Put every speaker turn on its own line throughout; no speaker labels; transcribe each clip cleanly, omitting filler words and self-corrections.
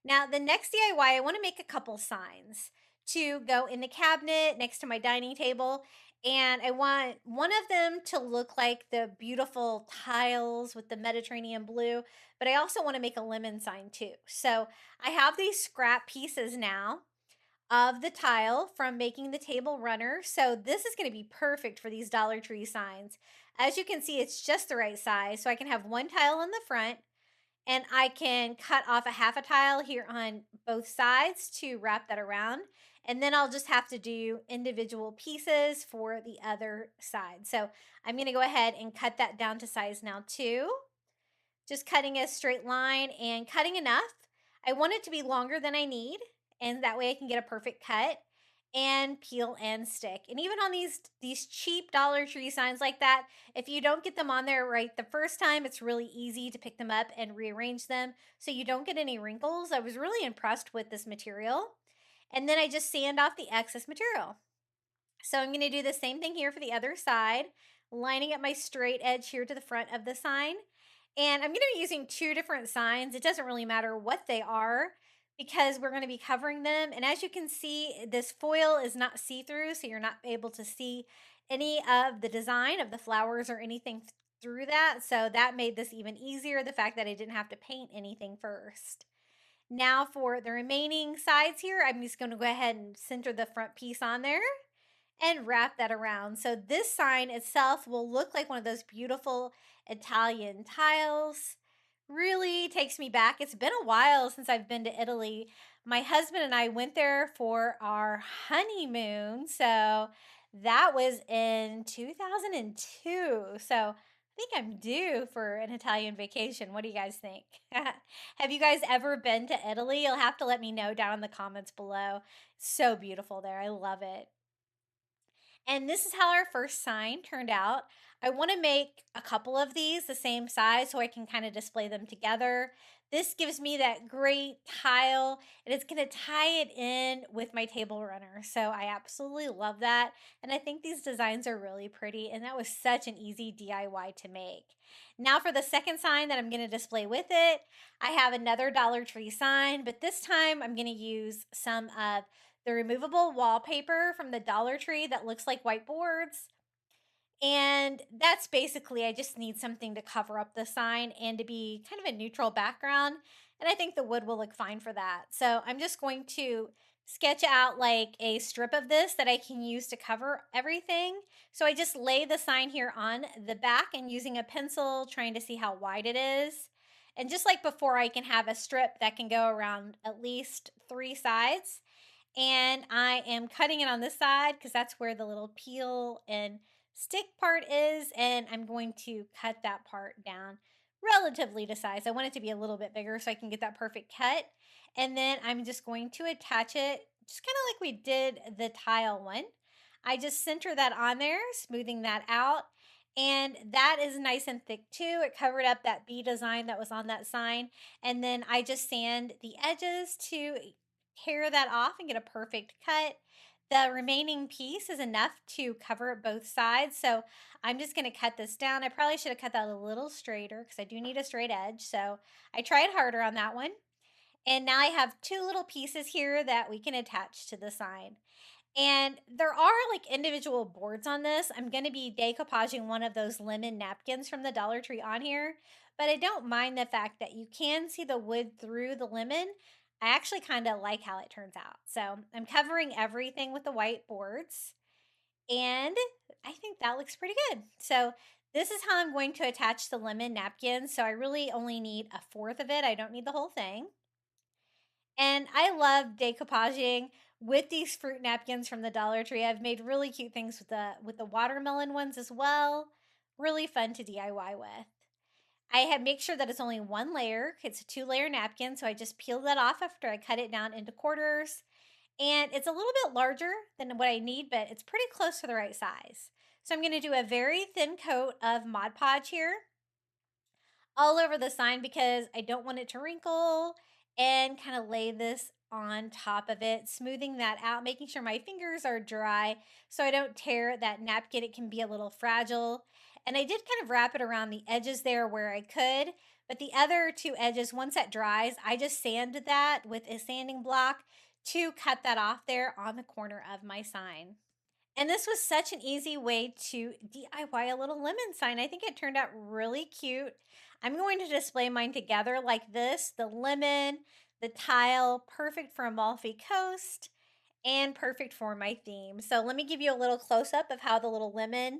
Now, the next DIY, I want to make a couple signs to go in the cabinet next to my dining table. And I want one of them to look like the beautiful tiles with the Mediterranean blue, but I also want to make a lemon sign too. So I have these scrap pieces now of the tile from making the table runner. So this is going to be perfect for these Dollar Tree signs. As you can see, it's just the right size. So I can have one tile in the front and I can cut off a half a tile here on both sides to wrap that around. And then I'll just have to do individual pieces for the other side. So I'm going to go ahead and cut that down to size now too. Just cutting a straight line and cutting enough. I want it to be longer than I need, and that way I can get a perfect cut and peel and stick. And even on these cheap Dollar Tree signs like that, if you don't get them on there right the first time, it's really easy to pick them up and rearrange them so you don't get any wrinkles. I was really impressed with this material. And then I just sand off the excess material. So I'm going to do the same thing here for the other side, lining up my straight edge here to the front of the sign. And I'm going to be using two different signs. It doesn't really matter what they are because we're going to be covering them. And as you can see, this foil is not see-through, so you're not able to see any of the design of the flowers or anything through that. So that made this even easier, the fact that I didn't have to paint anything first. Now for the remaining sides here, I'm just going to go ahead and center the front piece on there and wrap that around. So this sign itself will look like one of those beautiful Italian tiles. Really takes me back. It's been a while since I've been to Italy. My husband and I went there for our honeymoon. So that was in 2002. So I think I'm due for an Italian vacation. What do you guys think? Have you guys ever been to Italy? You'll have to let me know down in the comments below. It's so beautiful there. I love it. And this is how our first sign turned out. I want to make a couple of these the same size so I can kind of display them together. This gives me that great tile and it's going to tie it in with my table runner. So I absolutely love that. And I think these designs are really pretty and that was such an easy DIY to make. Now for the second sign that I'm going to display with it, I have another Dollar Tree sign, but this time I'm going to use some of the removable wallpaper from the Dollar Tree that looks like whiteboards. And that's basically, I just need something to cover up the sign and to be kind of a neutral background. And I think the wood will look fine for that. So I'm just going to sketch out like a strip of this that I can use to cover everything. So I just lay the sign here on the back and using a pencil, trying to see how wide it is. And just like before, I can have a strip that can go around at least 3 sides. And I am cutting it on this side because that's where the little peel and stick part is. And I'm going to cut that part down relatively to size. I want it to be a little bit bigger so I can get that perfect cut. And then I'm just going to attach it just kind of like we did the tile one. I just center that on there, smoothing that out. And that is nice and thick too. It covered up that bee design that was on that sign. And then I just sand the edges to tear that off and get a perfect cut. The remaining piece is enough to cover both sides. So I'm just going to cut this down. I probably should have cut that a little straighter because I do need a straight edge. So I tried harder on that one. And now I have two little pieces here that we can attach to the sign. And there are like individual boards on this. I'm going to be decoupaging one of those lemon napkins from the Dollar Tree on here, but I don't mind the fact that you can see the wood through the lemon. I actually kind of like how it turns out. So I'm covering everything with the white boards and I think that looks pretty good. So this is how I'm going to attach the lemon napkin. So I really only need a fourth of it. I don't need the whole thing. And I love decoupaging with these fruit napkins from the Dollar Tree. I've made really cute things with the watermelon ones as well. Really fun to DIY with. I have make sure that it's only one layer. It's a 2-layer napkin, so I just peel that off after I cut it down into quarters. And it's a little bit larger than what I need, but it's pretty close to the right size. So I'm going to do a very thin coat of Mod Podge here all over the sign because I don't want it to wrinkle and kind of lay this on top of it, smoothing that out, making sure my fingers are dry so I don't tear that napkin. It can be a little fragile. And I did kind of wrap it around the edges there where I could, But the other two edges, once that dries, I just sanded that with a sanding block to cut that off there on the corner of my sign. And this was such an easy way to DIY a little lemon sign. I think it turned out really cute. I'm going to display mine together like this, the lemon, the tile, perfect for Amalfi Coast and perfect for my theme. So let me give you a little close up of how the little lemon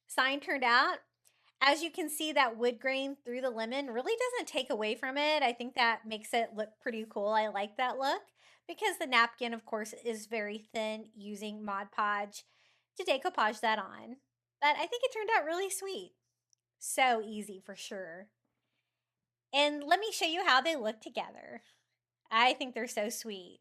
sign turned out. As you can see, that wood grain through the lemon really doesn't take away from it. I think that makes it look pretty cool. I like that look because the napkin, of course, is very thin using Mod Podge to decoupage that on. But I think it turned out really sweet. So easy for sure. And let me show you how they look together. I think they're so sweet.